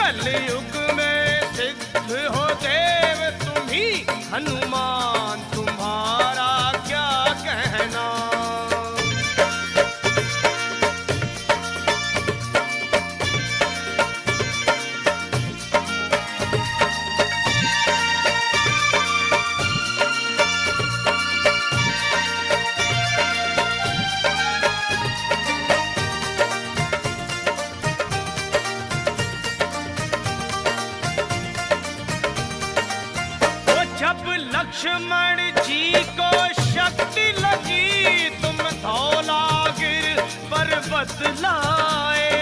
कलयुग में सिद्ध हो देव तुम्ही, हनुमान तुम्हारा क्या कहना। जब लक्ष्मण जी को शक्ति लगी, तुम धौलागिर पर्वत लाए।